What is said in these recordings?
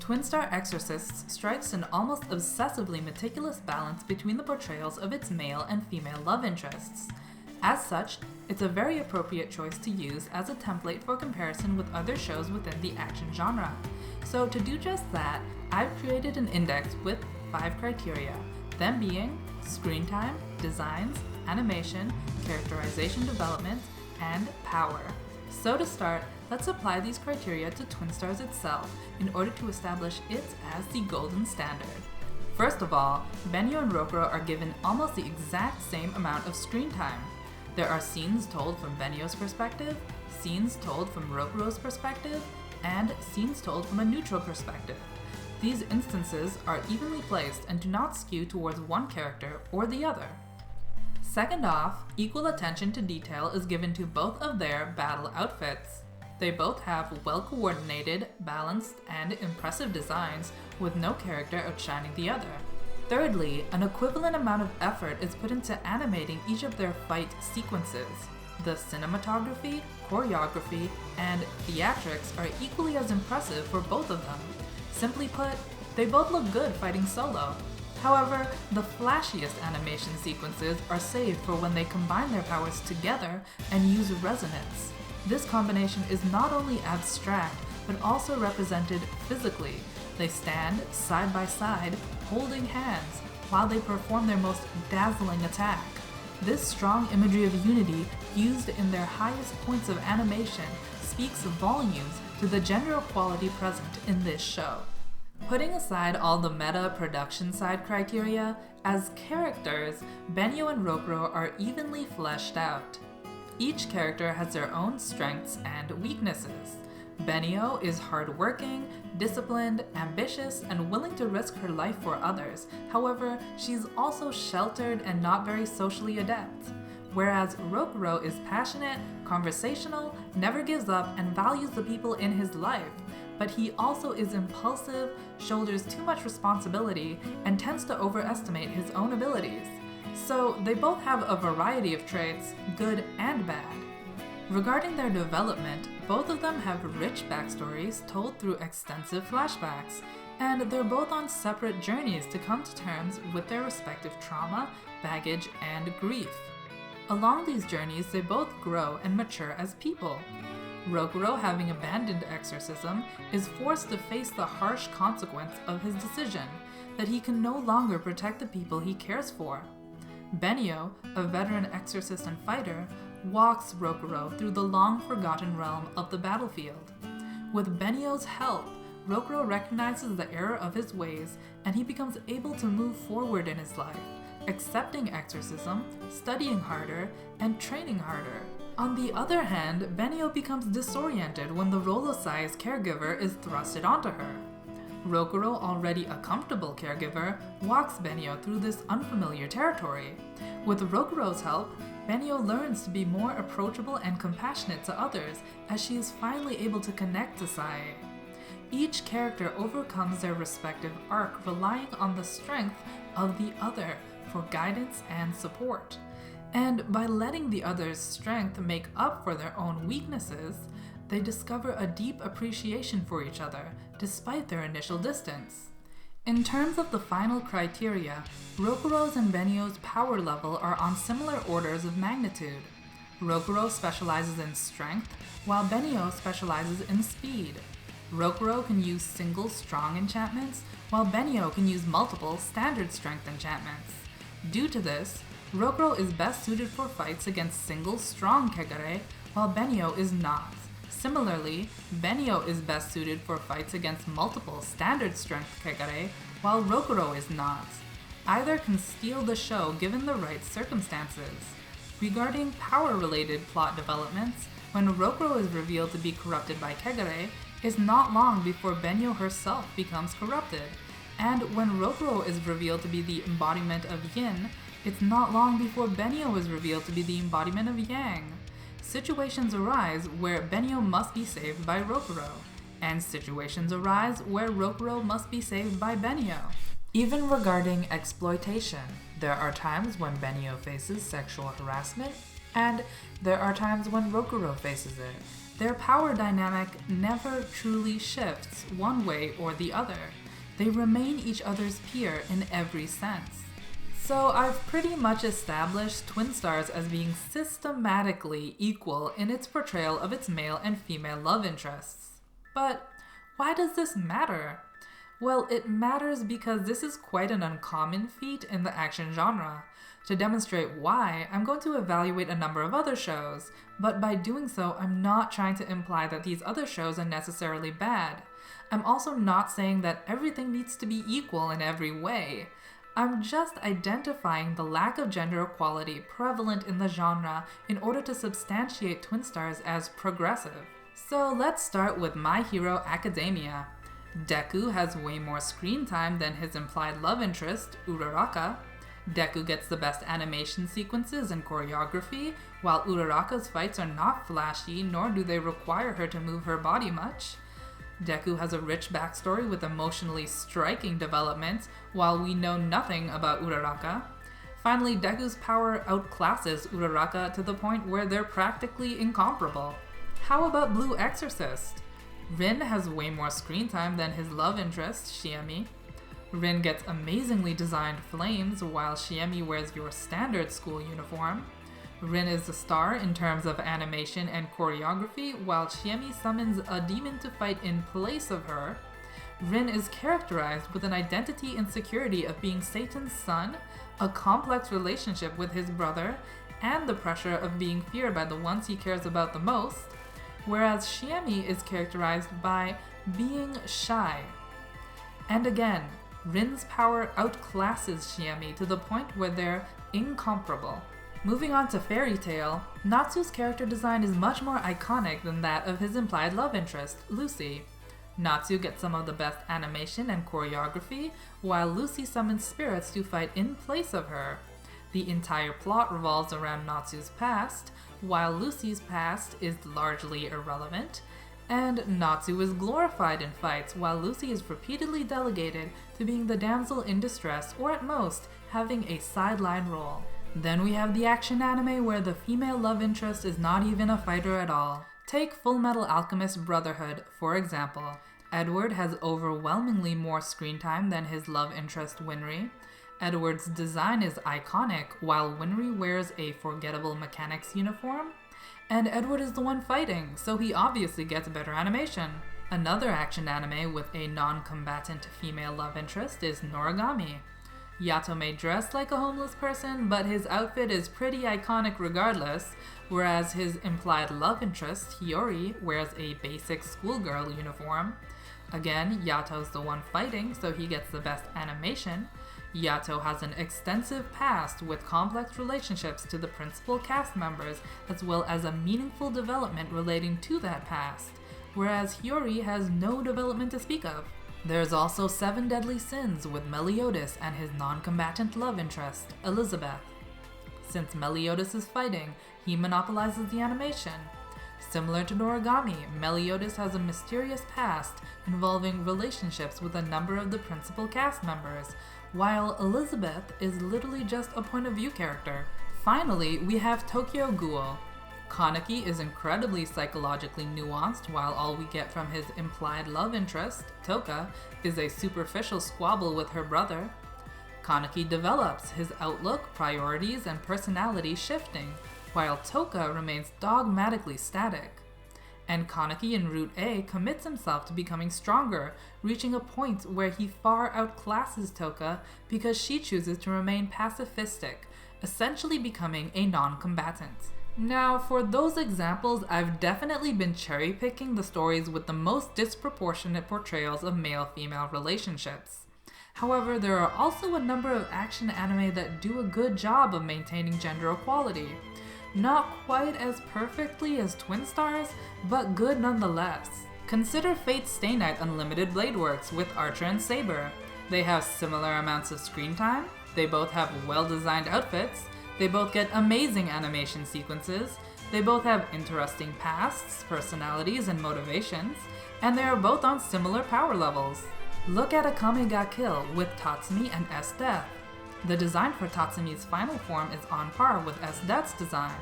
Twin Star Exorcists strikes an almost obsessively meticulous balance between the portrayals of its male and female love interests. As such, it's a very appropriate choice to use as a template for comparison with other shows within the action genre. So to do just that, I've created an index with 5 criteria, them being screen time, designs, animation, characterization development, and power. So to start, let's apply these criteria to Twin Stars itself in order to establish it as the golden standard. First of all, Benio and Rokuro are given almost the exact same amount of screen time. There are scenes told from Benio's perspective, scenes told from Rokuro's perspective, and scenes told from a neutral perspective. These instances are evenly placed and do not skew towards one character or the other. Second off, equal attention to detail is given to both of their battle outfits. They both have well-coordinated, balanced, and impressive designs, with no character outshining the other. Thirdly, an equivalent amount of effort is put into animating each of their fight sequences. The cinematography, choreography, and theatrics are equally as impressive for both of them. Simply put, they both look good fighting solo. However, the flashiest animation sequences are saved for when they combine their powers together and use resonance. This combination is not only abstract, but also represented physically. They stand side by side, holding hands, while they perform their most dazzling attack. This strong imagery of unity, used in their highest points of animation, speaks volumes to the general quality present in this show. Putting aside all the meta production side criteria, as characters, Benio and Rokuro are evenly fleshed out. Each character has their own strengths and weaknesses. Benio is hardworking, disciplined, ambitious, and willing to risk her life for others. However, she's also sheltered and not very socially adept. Whereas Rokuro is passionate, conversational, never gives up, and values the people in his life. But he also is impulsive, shoulders too much responsibility, and tends to overestimate his own abilities. So they both have a variety of traits, good and bad. Regarding their development, both of them have rich backstories told through extensive flashbacks, and they're both on separate journeys to come to terms with their respective trauma, baggage, and grief. Along these journeys, they both grow and mature as people. Rokuro, having abandoned exorcism, is forced to face the harsh consequence of his decision, that he can no longer protect the people he cares for. Benio, a veteran exorcist and fighter, walks Rokuro through the long-forgotten realm of the battlefield. With Benio's help, Rokuro recognizes the error of his ways, and he becomes able to move forward in his life, accepting exorcism, studying harder, and training harder. On the other hand, Benio becomes disoriented when the role of Sai's caregiver is thrusted onto her. Rokuro, already a comfortable caregiver, walks Benio through this unfamiliar territory. With Rokuro's help, Benio learns to be more approachable and compassionate to others as she is finally able to connect to Sai. Each character overcomes their respective arc, relying on the strength of the other for guidance and support. And by letting the other's strength make up for their own weaknesses, they discover a deep appreciation for each other, despite their initial distance. In terms of the final criteria, Rokuro's and Benio's power level are on similar orders of magnitude. Rokuro specializes in strength, while Benio specializes in speed. Rokuro can use single strong enchantments, while Benio can use multiple standard strength enchantments. Due to this, Rokuro is best suited for fights against single strong kegare, while Benio is not. Similarly, Benio is best suited for fights against multiple standard strength kegare, while Rokuro is not. Either can steal the show given the right circumstances. Regarding power-related plot developments, when Rokuro is revealed to be corrupted by kegare, it's not long before Benio herself becomes corrupted. And when Rokuro is revealed to be the embodiment of yin, it's not long before Benio is revealed to be the embodiment of yang. Situations arise where Benio must be saved by Rokuro, and situations arise where Rokuro must be saved by Benio. Even regarding exploitation, there are times when Benio faces sexual harassment, and there are times when Rokuro faces it. Their power dynamic never truly shifts one way or the other. They remain each other's peer in every sense. So I've pretty much established Twin Stars as being systematically equal in its portrayal of its male and female love interests. But why does this matter? Well, it matters because this is quite an uncommon feat in the action genre. To demonstrate why, I'm going to evaluate a number of other shows, but by doing so, I'm not trying to imply that these other shows are necessarily bad. I'm also not saying that everything needs to be equal in every way. I'm just identifying the lack of gender equality prevalent in the genre in order to substantiate Twin Stars as progressive. So let's start with My Hero Academia. Deku has way more screen time than his implied love interest, Uraraka. Deku gets the best animation sequences and choreography, while Uraraka's fights are not flashy, nor do they require her to move her body much. Deku has a rich backstory with emotionally striking developments, while we know nothing about Uraraka. Finally, Deku's power outclasses Uraraka to the point where they're practically incomparable. How about Blue Exorcist? Rin has way more screen time than his love interest, Shiemi. Rin gets amazingly designed flames, while Shiemi wears your standard school uniform. Rin is the star in terms of animation and choreography, while Shiemi summons a demon to fight in place of her. Rin is characterized with an identity insecurity of being Satan's son, a complex relationship with his brother, and the pressure of being feared by the ones he cares about the most, whereas Shiemi is characterized by being shy. And again, Rin's power outclasses Shiemi to the point where they're incomparable. Moving on to Fairy Tail, Natsu's character design is much more iconic than that of his implied love interest, Lucy. Natsu gets some of the best animation and choreography, while Lucy summons spirits to fight in place of her. The entire plot revolves around Natsu's past, while Lucy's past is largely irrelevant, and Natsu is glorified in fights, while Lucy is repeatedly delegated to being the damsel in distress, or at most, having a sideline role. Then we have the action anime where the female love interest is not even a fighter at all. Take Fullmetal Alchemist Brotherhood, for example. Edward has overwhelmingly more screen time than his love interest Winry. Edward's design is iconic, while Winry wears a forgettable mechanics uniform. And Edward is the one fighting, so he obviously gets better animation. Another action anime with a non-combatant female love interest is Noragami. Yato may dress like a homeless person, but his outfit is pretty iconic regardless, whereas his implied love interest, Hiyori, wears a basic schoolgirl uniform. Again, Yato's the one fighting, so he gets the best animation. Yato has an extensive past with complex relationships to the principal cast members, as well as a meaningful development relating to that past, whereas Hiyori has no development to speak of. There's also Seven Deadly Sins with Meliodas and his non-combatant love interest, Elizabeth. Since Meliodas is fighting, he monopolizes the animation. Similar to Noragami, Meliodas has a mysterious past involving relationships with a number of the principal cast members, while Elizabeth is literally just a point of view character. Finally, we have Tokyo Ghoul. Kaneki is incredibly psychologically nuanced, while all we get from his implied love interest, Toka, is a superficial squabble with her brother. Kaneki develops, his outlook, priorities, and personality shifting, while Toka remains dogmatically static. And Kaneki in Route A commits himself to becoming stronger, reaching a point where he far outclasses Toka because she chooses to remain pacifistic, essentially becoming a non-combatant. Now, for those examples, I've definitely been cherry-picking the stories with the most disproportionate portrayals of male-female relationships. However, there are also a number of action anime that do a good job of maintaining gender equality. Not quite as perfectly as Twin Stars, but good nonetheless. Consider Fate's Stay Night Unlimited Blade Works with Archer and Saber. They have similar amounts of screen time, they both have well-designed outfits, they both get amazing animation sequences, they both have interesting pasts, personalities, and motivations, and they are both on similar power levels. Look at Akame ga Kill with Tatsumi and S-Death. The design for Tatsumi's final form is on par with S-Death's design.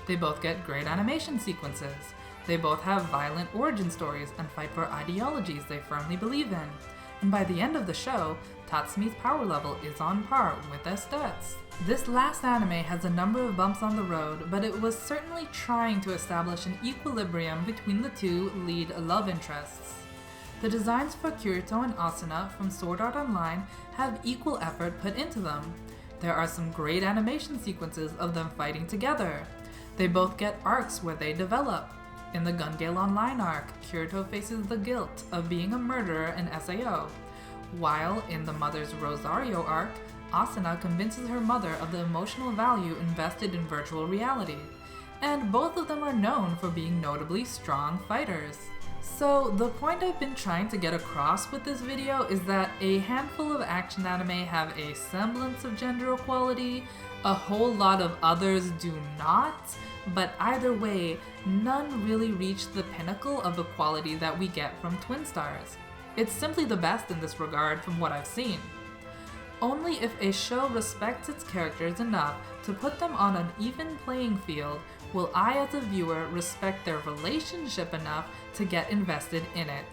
They both get great animation sequences. They both have violent origin stories and fight for ideologies they firmly believe in. And by the end of the show, Tatsumi's power level is on par with Estet's. This last anime has a number of bumps on the road, but it was certainly trying to establish an equilibrium between the two lead love interests. The designs for Kirito and Asuna from Sword Art Online have equal effort put into them. There are some great animation sequences of them fighting together. They both get arcs where they develop. In the Gun Gale Online arc, Kirito faces the guilt of being a murderer and SAO, while in the Mother's Rosario arc, Asuna convinces her mother of the emotional value invested in virtual reality, and both of them are known for being notably strong fighters. So the point I've been trying to get across with this video is that a handful of action anime have a semblance of gender equality, a whole lot of others do not, but either way, none really reach the pinnacle of equality that we get from Twin Stars. It's simply the best in this regard from what I've seen. Only if a show respects its characters enough to put them on an even playing field will I as a viewer respect their relationship enough to get invested in it.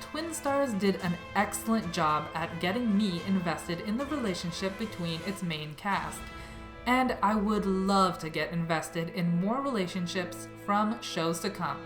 Twin Stars did an excellent job at getting me invested in the relationship between its main cast, and I would love to get invested in more relationships from shows to come.